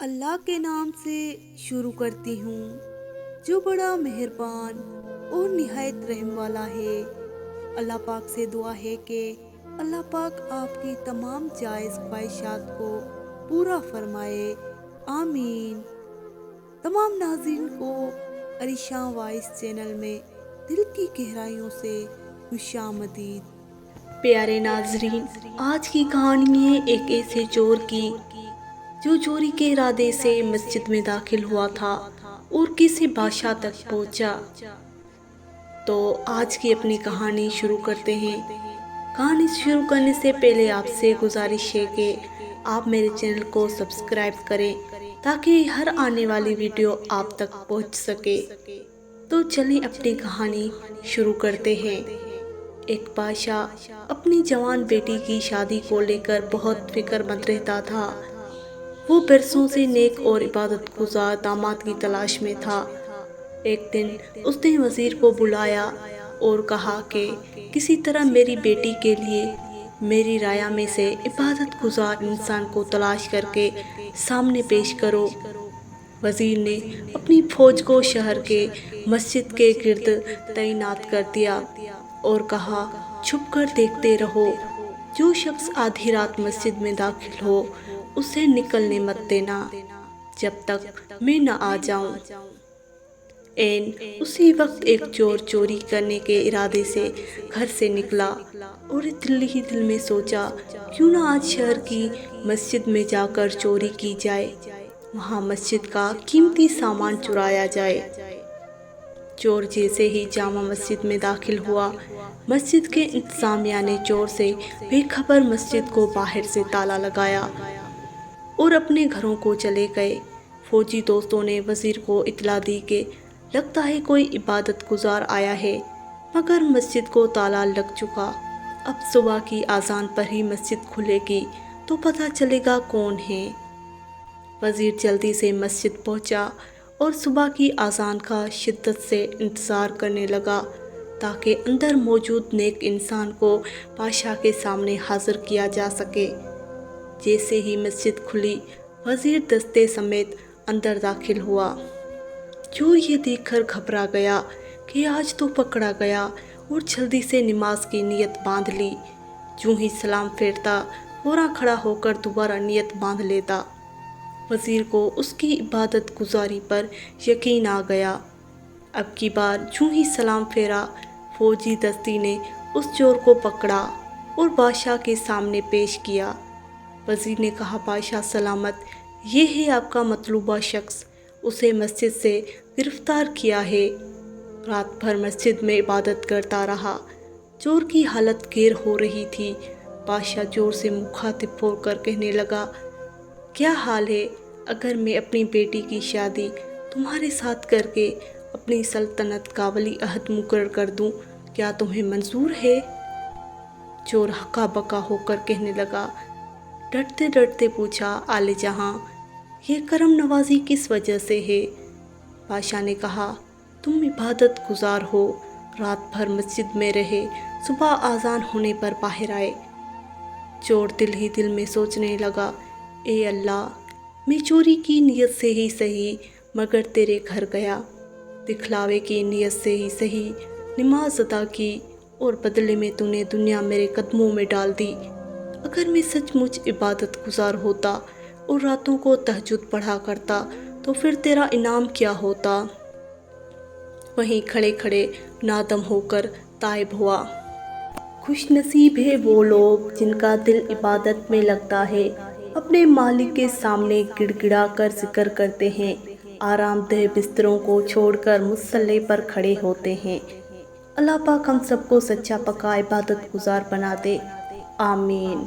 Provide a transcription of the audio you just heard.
اللہ کے نام سے شروع کرتی ہوں جو بڑا مہربان اور نہایت رحم والا ہے۔ اللہ پاک سے دعا ہے کہ اللہ پاک آپ کی تمام جائز خواہشات کو پورا فرمائے، آمین۔ تمام ناظرین کو علیشاں وائس چینل میں دل کی گہرائیوں سے خوش آمدید۔ پیارے ناظرین، آج کی کہانی ہے ایک ایسے چور کی جو چوری کے ارادے سے مسجد میں داخل ہوا تھا اور کسی بادشاہ تک پہنچا۔ تو آج کی اپنی کہانی شروع کرتے ہیں۔ کہانی شروع کرنے سے پہلے آپ سے گزارش ہے کہ آپ میرے چینل کو سبسکرائب کریں تاکہ ہر آنے والی ویڈیو آپ تک پہنچ سکے۔ تو چلیں اپنی کہانی شروع کرتے ہیں۔ ایک بادشاہ اپنی جوان بیٹی کی شادی کو لے کر بہت فکر مند رہتا تھا۔ وہ برسوں سے نیک اور عبادت گزار داماد کی تلاش میں تھا۔ ایک دن اس نے وزیر کو بلایا اور کہا کہ کسی طرح میری بیٹی کے لیے میری رعایا میں سے عبادت گزار انسان کو تلاش کر کے سامنے پیش کرو۔ وزیر نے اپنی فوج کو شہر کے مسجد کے گرد تعینات کر دیا اور کہا، چھپ کر دیکھتے رہو، جو شخص آدھی رات مسجد میں داخل ہو اسے نکلنے مت دینا جب تک میں نہ آ جاؤں۔ عین اسی وقت ایک چور چوری کرنے کے ارادے سے گھر سے نکلا اور دل ہی دل میں سوچا، کیوں نہ آج شہر کی مسجد میں جا کر چوری کی جائے، وہاں مسجد کا قیمتی سامان چرایا جائے۔ چور جیسے ہی جامع مسجد میں داخل ہوا، مسجد کے انتظامیہ نے چور سے بے خبر مسجد کو باہر سے تالا لگایا اور اپنے گھروں کو چلے گئے۔ فوجی دوستوں نے وزیر کو اطلاع دی کہ لگتا ہے کوئی عبادت گزار آیا ہے، مگر مسجد کو تالا لگ چکا۔ اب صبح کی اذان پر ہی مسجد کھلے گی تو پتہ چلے گا کون ہے۔ وزیر جلدی سے مسجد پہنچا اور صبح کی اذان کا شدت سے انتظار کرنے لگا تاکہ اندر موجود نیک انسان کو بادشاہ کے سامنے حاضر کیا جا سکے۔ جیسے ہی مسجد کھلی، وزیر دستے سمیت اندر داخل ہوا۔ چور یہ دیکھ کر گھبرا گیا کہ آج تو پکڑا گیا اور جلدی سے نماز کی نیت باندھ لی۔ جو ہی سلام پھیرتا، فوراً کھڑا ہو کر دوبارہ نیت باندھ لیتا۔ وزیر کو اس کی عبادت گزاری پر یقین آ گیا۔ اب کی بار جو ہی سلام پھیرا، فوجی دستی نے اس چور کو پکڑا اور بادشاہ کے سامنے پیش کیا۔ وزیر نے کہا، بادشاہ سلامت، یہ ہے آپ کا مطلوبہ شخص، اسے مسجد سے گرفتار کیا ہے۔ رات بھر مسجد میں عبادت کرتا رہا۔ چور کی حالت گیر ہو رہی تھی۔ بادشاہ چور سے مخاطب ہو کر کہنے لگا، کیا حال ہے؟ اگر میں اپنی بیٹی کی شادی تمہارے ساتھ کر کے اپنی سلطنت کا ولی عہد مقرر کر دوں، کیا تمہیں منظور ہے؟ چور ہکا بکا ہو کر کہنے لگا، ڈرتے ڈرتے پوچھا، آلِ جہاں، یہ کرم نوازی کس وجہ سے ہے؟ بادشاہ نے کہا، تم عبادت گزار ہو، رات بھر مسجد میں رہے، صبح اذان ہونے پر باہر آئے۔ چور دل ہی دل میں سوچنے لگا، اے اللہ، میں چوری کی نیت سے ہی صحیح مگر تیرے گھر گیا، دکھلاوے کی نیت سے ہی صحیح نماز ادا کی اور بدلے میں تو نے دنیا میرے قدموں میں ڈال دی۔ اگر میں سچ مچ عبادت گزار ہوتا اور راتوں کو تہجد پڑھا کرتا تو پھر تیرا انعام کیا ہوتا؟ وہیں کھڑے کھڑے نادم ہو کر تائب ہوا۔ خوش نصیب ہے وہ لوگ جن کا دل عبادت میں لگتا ہے، اپنے مالک کے سامنے گڑ گڑا کر ذکر کرتے ہیں، آرام دہ بستروں کو چھوڑ کر مصلی پر کھڑے ہوتے ہیں۔ اللہ پاک ہم سب کو سچا پکا عبادت گزار بنا دے، آمین۔